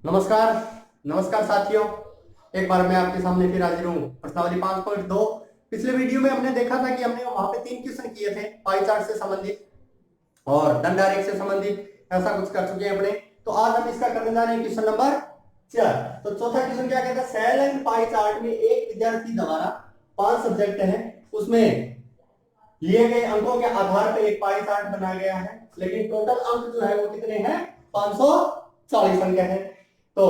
नमस्कार। नमस्कार साथियों, एक बार मैं आपके सामने फिर हाजिर हूँ। प्रश्नावली 5.2। पिछले वीडियो में हमने देखा था कि हमने वहां पे 3 क्वेश्चन किए थे पाई चार्ट से संबंधित और दंडारेख से संबंधित, ऐसा कुछ कर चुके हैं अपने। तो आज हम इसका करने जा रहे हैं क्वेश्चन नंबर 4। तो चौथा क्वेश्चन क्या कहता है, सेल एंड पाई चार्ट में एक विद्यार्थी द्वारा 5 सब्जेक्ट हैं, उसमें लिए गए अंकों के आधार पर एक पाई चार्ट बनाया गया है, लेकिन टोटल अंक जो है वो कितने हैं, 540 अंक है। तो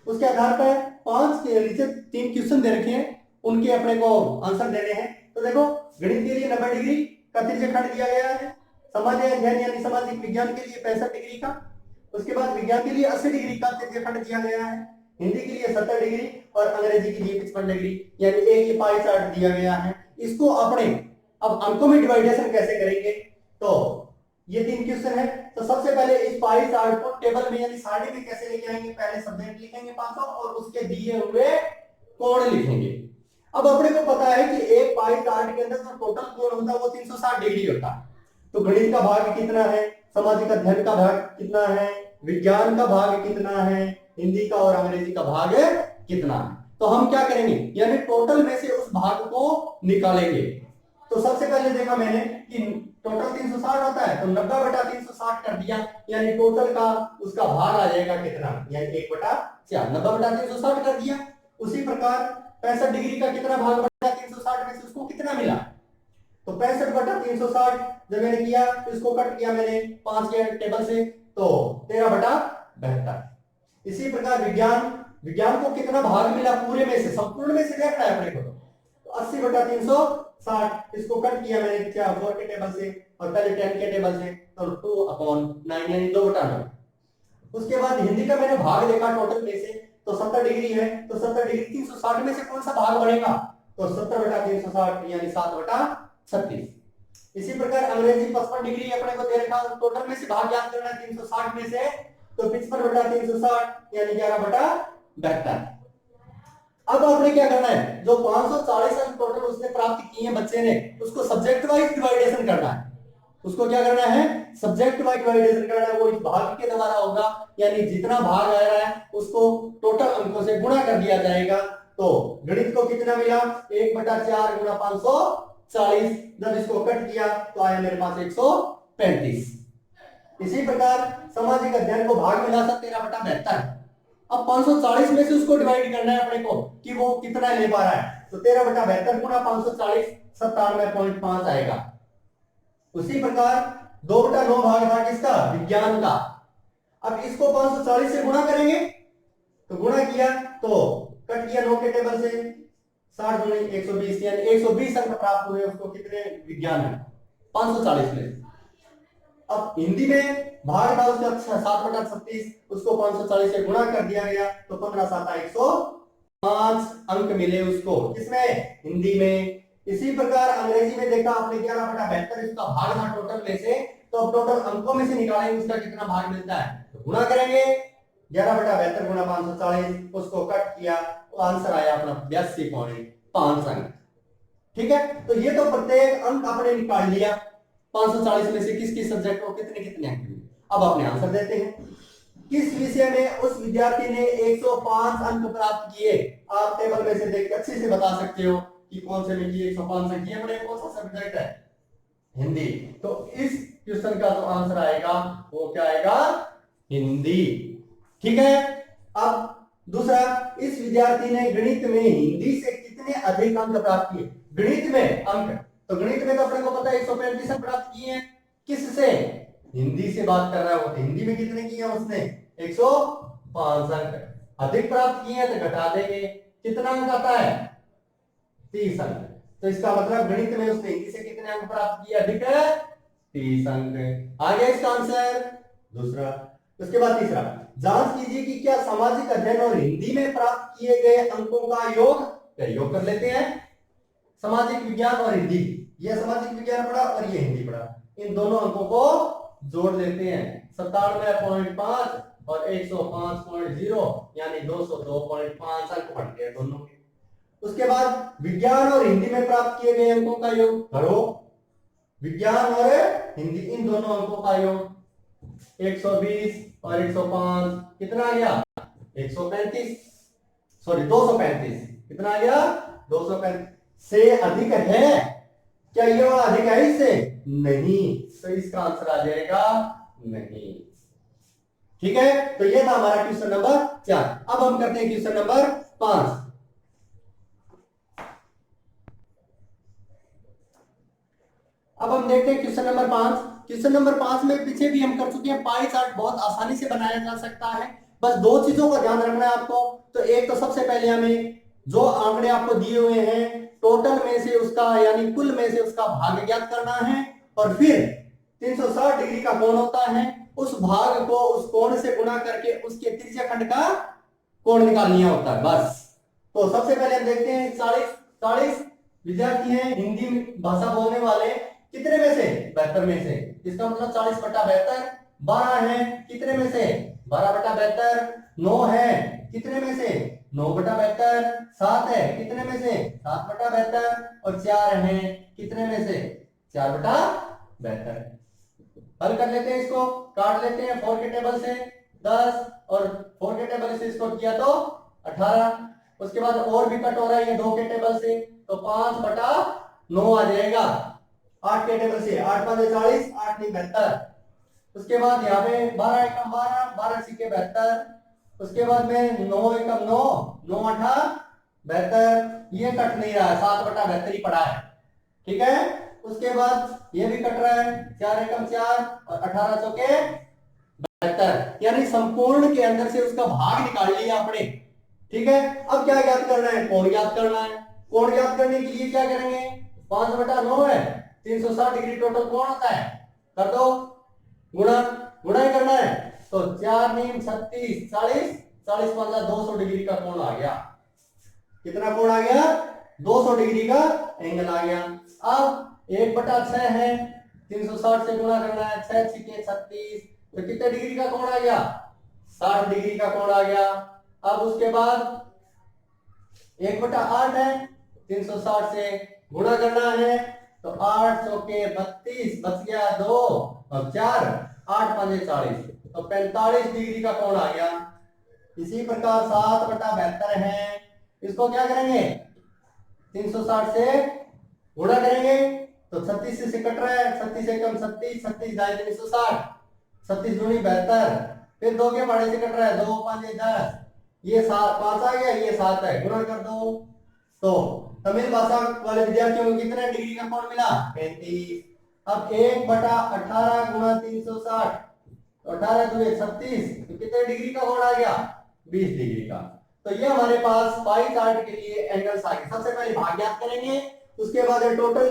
उसके आधार पर 5 के नीचे 3 क्वेश्चन दे रखे हैं, उनके अपने को आंसर देने हैं। तो देखो, गणित के लिए 90 डिग्री का त्रिज्यखंड दिया गया है, सामान्य अध्ययन यानी सामाजिक विज्ञान के लिए 65 डिग्री का, उसके बाद विज्ञान के लिए 80 डिग्री का त्रिज्यखंड दिया गया है, हिंदी के लिए 70 डिग्री और अंग्रेजी के लिए 55 डिग्री, यानी एक ही पाई चार्ट दिया गया है। इसको अपने अब अंकों में डिवाइडेशन कैसे करेंगे, तो ये 3 क्वेश्चन है। तो सबसे पहले इस पाई चार्ट को टेबल में यानी सारणी में कैसे लेके आएंगे, पहले सब्जेक्ट लिखेंगे 500 और उसके दिए हुए कोण लिखेंगे। अब अपने को पता है कि एक पाई चार्ट के अंदर जो टोटल कोण होता है वो 360 डिग्री होता है। तो गणित का भाग कितना है, सामाजिक अध्ययन का भाग कितना है, विज्ञान का भाग कितना है, हिंदी का और अंग्रेजी का भाग कितना है। तो हम क्या करेंगे, यानी टोटल में से उस भाग को निकालेंगे। तो सबसे पहले देखा मैंने कि टोटल 360 होता है, तो 90/360 कर दिया, यानी टोटल का उसका भाग आ जाएगा कितना, यानी 1/4। 90/360 कर दिया। उसी प्रकार 65 डिग्री का कितना भाग बचा 360 में से, उसको कितना मिला, तो 65/360 जब मैंने किया तो इसको कट किया मैंने 5 के टेबल से, तो 13/72। इसी प्रकार विज्ञान विज्ञान को कितना भाग मिला पूरे में से, संपूर्ण में से देखना है अपने को, तो 80/360 इसको कट किया मैंने 4 के टेबल से और पहले 10 के टेबल से, तो 2/9 यानी 2/9। उसके बाद हिंदी का मैंने भाग देखा टोटल में से, तो 70 डिग्री है, तो 70 डिग्री 360 में से कौन सा भाग बढ़ेगा, तो 70/360 यानी 7/36। इसी प्रकार अंग्रेजी 55 डिग्री अपने को दे रखा, टोटल में से भाग ज्ञात करना है 360 में से, तो 55/360 यानी 11/72। अब आपने क्या करना है, जो 540 अंक टोटल उसने प्राप्त किए हैं बच्चे ने, उसको सब्जेक्ट वाइज डिवाइडेशन करना है। उसको क्या करना है, सब्जेक्ट वाइज डिवाइडेशन करना है। वो इस भाग के द्वारा होगा, यानी जितना भाग आ रहा है उसको टोटल अंकों से गुणा कर दिया जाएगा। तो गणित को कितना मिला, 1/4 गुणा 540। जब इसको कट किया तो आया मेरे पास 135। इसी प्रकार सामाजिक अध्ययन को भाग मिला था 13/72। अब 540 में से उसको डिवाइड करना है अपने को कि वो कितना ले पा रहा है, तो 13/72 गुणा 540 97.5 आएगा। उसी प्रकार 2/9 भाग था किसका, विज्ञान का। अब इसको 540 से गुणा करेंगे, तो गुणा किया तो कट किया 9 के टेबल से, 60 गुणे 120 यानी 120 अंक प्राप्त हुए उसको, कितने, विज्ञान में 540 में। अब हिंदी में भाग था उसका 7/36, उसको 540 से गुणा कर दिया गया, तो 15 7 105 अंक मिले उसको, किसमें, हिंदी में। इसी प्रकार अंग्रेजी में देखा आपने 11/72 इसका भाग था टोटल में से, तो अब टोटल अंकों में से निकालेंगे उसका कितना भाग मिलता है, तो गुणा करेंगे 11/72 गुणा 540, उसको कट किया तो आंसर आया अपना 82.5 अंक। ठीक है, तो ये तो प्रत्येक अंक आपने निकाल लिया, 540 में से किस किस सब्जेक्ट को कितने कितने अंक मिले। अब अपने आंसर देते हैं। किस विषय में उस विद्यार्थी ने 105 अंक प्राप्त किए, आप टेबल में से देख के अच्छे से बता सकते हो कि कौन से में किए 105 अंक किए, बड़े कौन सा सब्जेक्ट है, हिंदी। तो इस क्वेश्चन का जो आंसर आएगा वो क्या आएगा, हिंदी। ठीक है। अब दूसरा, इस विद्यार्थी ने गणित में हिंदी से कितने अधिक अंक प्राप्त किए, गणित में अंक, तो गणित में तो अपने को पता है 135 अंक प्राप्त किए हैं, किससे, हिंदी से बात कर रहा है वो, तो हिंदी में कितने किए उसने, 105 अंक। अधिक प्राप्त किए हैं तो घटा देंगे, कितना अंक आता है, 30 अंक। तो इसका मतलब गणित में उसने हिंदी से कितने अंक प्राप्त किए, अधिक है 30 अंक। आ गया इसका आंसर दूसरा। उसके बाद तीसरा, जांच कीजिए कि क्या सामाजिक अध्ययन और हिंदी में प्राप्त किए गए अंकों का योग, योग कर लेते हैं। सामाजिक विज्ञान और हिंदी, ये सामाजिक विज्ञान पढ़ा और ये हिंदी पढ़ा, इन दोनों अंकों को जोड़ लेते हैं, 97.5 और 105.0 यानी 202.5 अंक बढ़ गए दोनों के। उसके बाद विज्ञान और हिंदी में प्राप्त किए गए अंकों का योग करो, विज्ञान और हिंदी इन दोनों अंकों का योग 120 और 105 कितना आ गया 135, सॉरी 235, कितना आ गया 235 से अधिक है। क्या ये वाला अधिक है इससे? नहीं, तो इसका आंसर आ जाएगा नहीं। ठीक है, तो ये था हमारा क्वेश्चन नंबर 4। अब हम करते हैं क्वेश्चन नंबर 5। अब हम देखते हैं क्वेश्चन नंबर 5। क्वेश्चन नंबर 5 में पीछे भी हम कर चुके हैं। पाई चार्ट बहुत आसानी से बनाया जा सकता है, बस दो चीजों का ध्यान रखना है आपको। तो एक तो सबसे पहले हमें जो आंकड़े आपको दिए हुए हैं टोटल में से उसका यानी कुल में से उसका भाग ज्ञात करना है, और फिर 360 डिग्री का कोण होता है, उस भाग को उस कोण से गुणा करके उसके त्रिज्या खंड का कोण निकाल लिया होता है, बस। तो सबसे पहले हम देखते हैं 40 विद्यार्थी हैं हिंदी भाषा बोलने वाले, कितने में से? 72 में से। इसका मतलब 40/72। 12 है कितने में से? 12/72। 9 है कितने में से? 9/72। 7 है कितने में से? 7/72। और 4 है कितने में से? 4/72। हल कर लेते हैं, इसको काट लेते हैं 4 के टेबल से 10, और 4 के टेबल से इसको किया तो 18। उसके बाद और भी कट हो रहा है ये 2 के टेबल से, तो 5/9 आ जाएगा। 8 के टेबल से 8 5 40, 8 नहीं 72। उसके बाद यहाँ पे 12 एकम 12, 12 सिक्के 72। उसके बाद में 9 एकम 9, 9 8 72। ये कट नहीं रहा है, 7/72 ही पड़ा है। ठीक है, उसके बाद ये भी कट रहा है, 4 एकम 4 और 18 चौके 72, यानी संपूर्ण के अंदर से उसका भाग निकाल लिया आपने। ठीक है, अब क्या ज्ञात करना है? कोण ज्ञात करना है। कोण ज्ञात करने के लिए क्या करेंगे? 5/9 है, 360 डिग्री टोटल कोण होता है, कर दो गुणा, गुणा ही करना है। तो 4 नीम 36, 40, 40 15 200 डिग्री का कोण आ गया। कितना कोण आ गया? 200 डिग्री का एंगल आ गया। अब 1/6 है, 360 से गुणा करना है, 6 6 36, तो कितने डिग्री का कोण आ गया? 60 डिग्री का कोण आ गया। अब उसके बाद 1/8 है, 360 से गुणा करना है, तो 8 चौके 32, बच गया 2 और 4, 8 5 40, तो 45 डिग्री का कोण आ गया। इसी प्रकार 7/72 है, इसको क्या करेंगे? 360 से गुणा करेंगे, तो 36 से कट रहा है, 36 एकम 36, 36 दाई 360, 36 दूनी 72, फिर 2 के पहाड़े से कट रहा है, 2 5 10, ये 5 आ गया, ये 7 है, गुणा कर दो। तो तमिल भाषा वाले विद्यार्थियों को कितना डिग्री का कोण मिला? 35। अब 1/18 गुणा 360, 18 दूनी 36, तो कितने डिग्री का कोण आ गया? 20 डिग्री का। तो ये हमारे पास पाई चार्ट के लिए एंगल्स आ गए। सबसे पहले भाग ज्ञात करेंगे, उसके बाद टोटल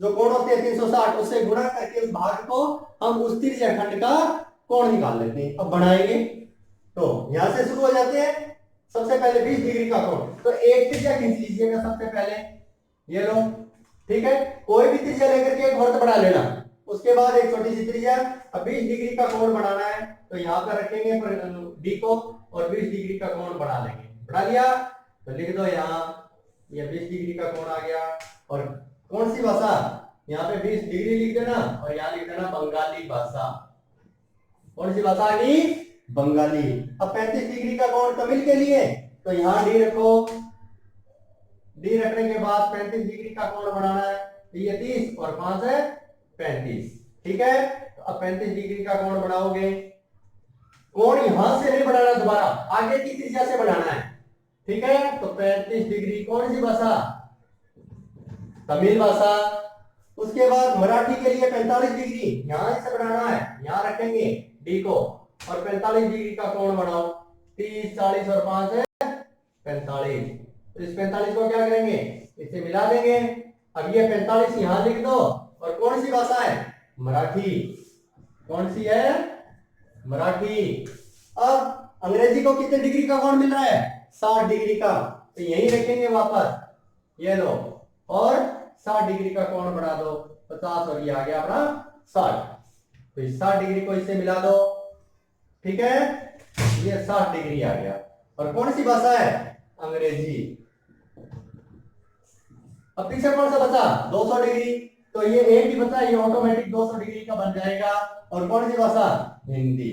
जो कोण होते हैं 360 उससे गुणा करके उस भाग को हम उस त्रिज्या खंड का कोण निकाल लेते हैं। अब बढ़ाएंगे, तो यहां से शुरू हो जाते हैं। सबसे पहले 20 डिग्री का कोण, तो एक त्रिज्या खींच लीजिएगा सबसे पहले, ये लो। ठीक है, कोई भी त्रिज्या लेकर के एक वृत्त बना लेना, उसके बाद एक छोटी सी त्रिज्या। अब 20 डिग्री का कोण बनाना है, तो यहाँ पर रखेंगे डी को और 20 डिग्री का कोण बना लेंगे। बना लिया तो लिख दो यहाँ, ये 20 डिग्री का कोण आ गया। और कौन सी भाषा? यहाँ पे 20 डिग्री लिख देना और यहाँ लिख देना बंगाली भाषा। कौन सी भाषा आ गई? बंगाली। अब 35 डिग्री का कोण तमिल के लिए, तो यहाँ डी रखो। डी रखने के बाद 35 डिग्री का कोण बनाना है, तो ये 30 और 5 है 35। ठीक है, तो अब 35 डिग्री का कोण बनाओगे। कोण यहां से नहीं बनाना, दोबारा आगे की त्रिज्या से बनाना है। ठीक है, तो 35 डिग्री कौन सी भाषा? तमिल भाषा। उसके बाद मराठी के लिए 45 डिग्री यहां से बनाना है, यहां रखेंगे डी को और 45 डिग्री का कोण बनाओ। 30 40 और 5 है 45। तो इस 45 को क्या करेंगे? इसे मिला देंगे। अब ये 45 यहां लिख दो। और कौन सी भाषा है? मराठी। कौन सी है? मराठी। अब अंग्रेजी को कितने डिग्री का कोण मिल रहा है? 60 डिग्री का, तो यही रखेंगे वापस, ये लो, और 60 डिग्री का कोण बढ़ा दो 50 और ये आ गया अपना 60। तो इस 60 डिग्री को इससे मिला दो। ठीक है, ये 60 डिग्री आ गया। और कौन सी भाषा है? अंग्रेजी। अब पीछे कौन सा बचा? 200 डिग्री, तो ये एक ही बचा, ये ऑटोमेटिक 200 डिग्री का बन जाएगा। और कौन सी भाषा? हिंदी।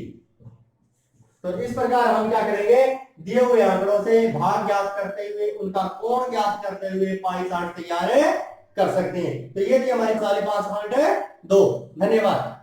तो इस प्रकार हम क्या करेंगे, दिए हुए आंकड़ों से भाग ज्ञात करते हुए, उनका कोण ज्ञात करते हुए पाई चार्ट तैयार कर सकते हैं। तो ये थी हमारी 5.2। धन्यवाद।